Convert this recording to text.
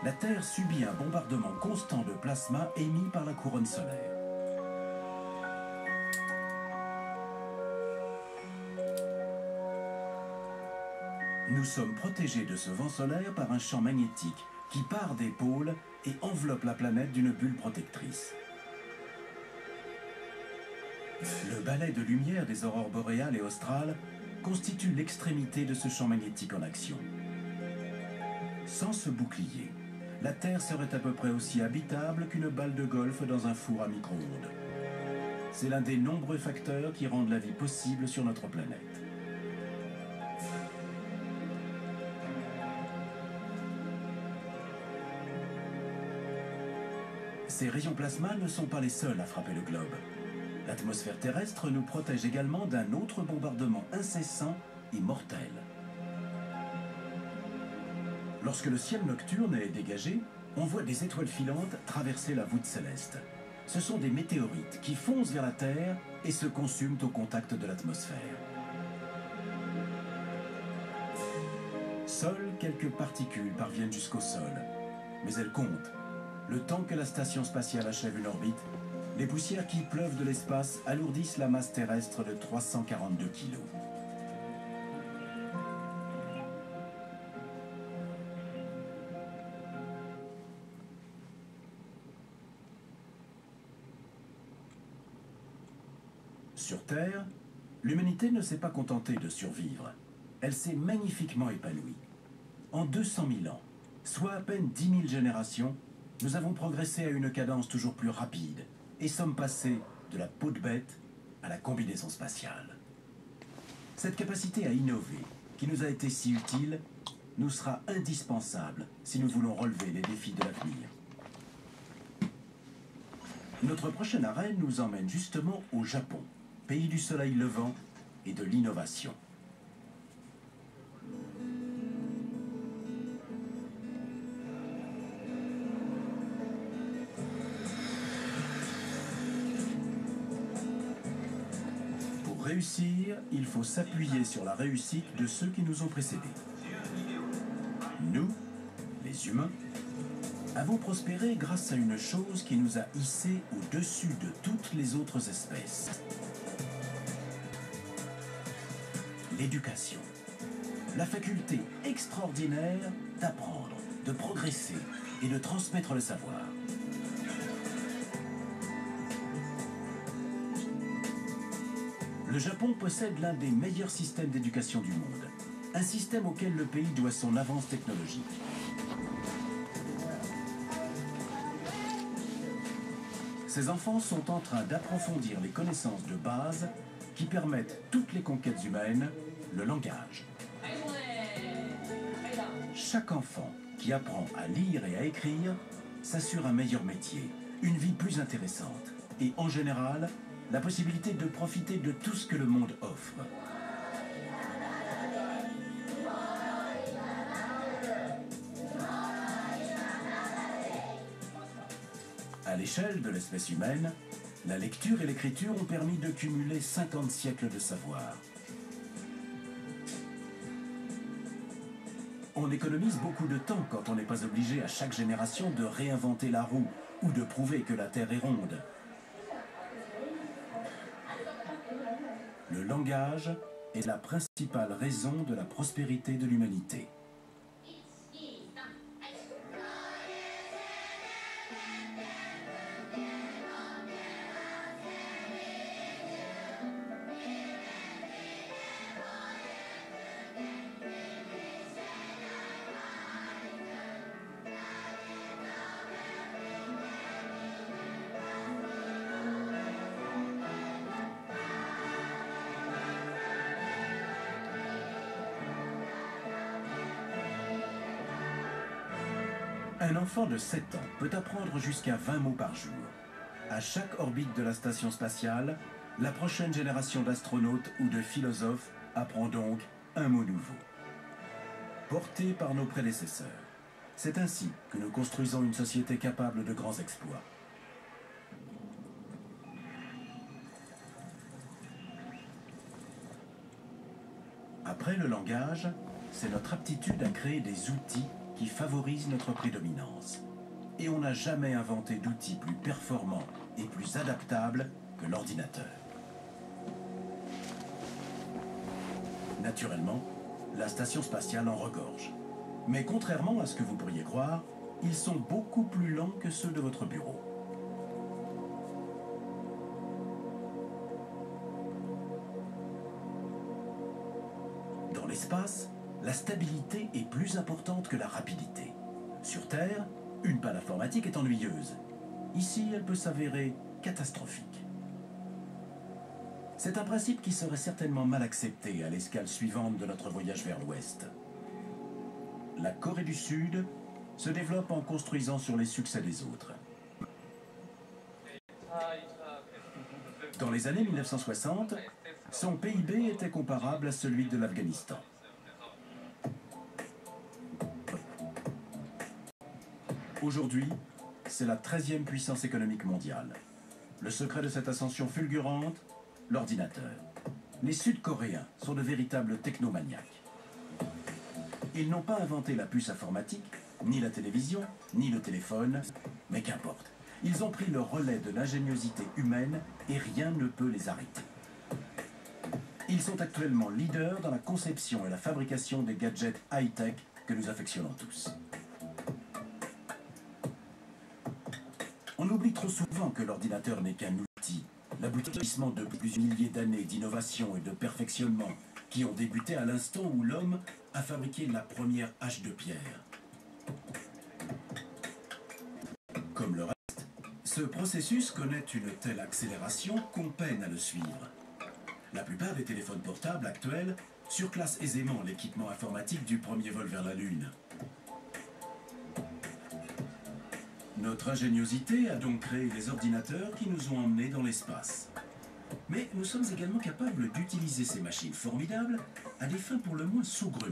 la Terre subit un bombardement constant de plasma émis par la couronne solaire. Nous sommes protégés de ce vent solaire par un champ magnétique qui part des pôles et enveloppe la planète d'une bulle protectrice. Le balai de lumière des aurores boréales et australes constitue l'extrémité de ce champ magnétique en action. Sans ce bouclier, la Terre serait à peu près aussi habitable qu'une balle de golf dans un four à micro-ondes. C'est l'un des nombreux facteurs qui rendent la vie possible sur notre planète. Ces rayons plasma ne sont pas les seuls à frapper le globe. L'atmosphère terrestre nous protège également d'un autre bombardement incessant et mortel. Lorsque le ciel nocturne est dégagé, on voit des étoiles filantes traverser la voûte céleste. Ce sont des météorites qui foncent vers la Terre et se consument au contact de l'atmosphère. Seules quelques particules parviennent jusqu'au sol, mais elles comptent. Le temps que la station spatiale achève une orbite, les poussières qui pleuvent de l'espace alourdissent la masse terrestre de 342 kg. Sur Terre, l'humanité ne s'est pas contentée de survivre. Elle s'est magnifiquement épanouie. En 200 000 ans, soit à peine 10 000 générations, nous avons progressé à une cadence toujours plus rapide et sommes passés de la peau de bête à la combinaison spatiale. Cette capacité à innover, qui nous a été si utile, nous sera indispensable si nous voulons relever les défis de l'avenir. Notre prochaine arène nous emmène justement au Japon, pays du soleil levant et de l'innovation. Pour réussir, il faut s'appuyer sur la réussite de ceux qui nous ont précédés. Nous, les humains, avons prospéré grâce à une chose qui nous a hissés au-dessus de toutes les autres espèces. L'éducation. La faculté extraordinaire d'apprendre, de progresser et de transmettre le savoir. Le Japon possède l'un des meilleurs systèmes d'éducation du monde. Un système auquel le pays doit son avance technologique. Ces enfants sont en train d'approfondir les connaissances de base qui permettent toutes les conquêtes humaines, le langage. Chaque enfant qui apprend à lire et à écrire s'assure un meilleur métier, une vie plus intéressante et en général, la possibilité de profiter de tout ce que le monde offre. À l'échelle de l'espèce humaine, la lecture et l'écriture ont permis de cumuler 50 siècles de savoir. On économise beaucoup de temps quand on n'est pas obligé à chaque génération de réinventer la roue ou de prouver que la Terre est ronde. Le langage est la principale raison de la prospérité de l'humanité. Un enfant de 7 ans peut apprendre jusqu'à 20 mots par jour. À chaque orbite de la station spatiale, la prochaine génération d'astronautes ou de philosophes apprend donc un mot nouveau. Porté par nos prédécesseurs, c'est ainsi que nous construisons une société capable de grands exploits. Après le langage, c'est notre aptitude à créer des outils qui qui favorise notre prédominance. Et on n'a jamais inventé d'outils plus performants et plus adaptables que l'ordinateur. Naturellement, la station spatiale en regorge. Mais contrairement à ce que vous pourriez croire, ils sont beaucoup plus lents que ceux de votre bureau. Dans l'espace, la stabilité est plus importante que la rapidité. Sur Terre, une panne informatique est ennuyeuse. Ici, elle peut s'avérer catastrophique. C'est un principe qui serait certainement mal accepté à l'escale suivante de notre voyage vers l'Ouest. La Corée du Sud se développe en construisant sur les succès des autres. Dans les années 1960, son PIB était comparable à celui de l'Afghanistan. Aujourd'hui, c'est la 13e puissance économique mondiale. Le secret de cette ascension fulgurante, l'ordinateur. Les Sud-Coréens sont de véritables technomaniaques. Ils n'ont pas inventé la puce informatique, ni la télévision, ni le téléphone, mais qu'importe. Ils ont pris le relais de l'ingéniosité humaine et rien ne peut les arrêter. Ils sont actuellement leaders dans la conception et la fabrication des gadgets high-tech que nous affectionnons tous. On oublie trop souvent que l'ordinateur n'est qu'un outil, l'aboutissement de plusieurs milliers d'années d'innovation et de perfectionnement qui ont débuté à l'instant où l'homme a fabriqué la première hache de pierre. Comme le reste, ce processus connaît une telle accélération qu'on peine à le suivre. La plupart des téléphones portables actuels surclassent aisément l'équipement informatique du premier vol vers la Lune. Notre ingéniosité a donc créé les ordinateurs qui nous ont emmenés dans l'espace. Mais nous sommes également capables d'utiliser ces machines formidables à des fins pour le moins saugrenues.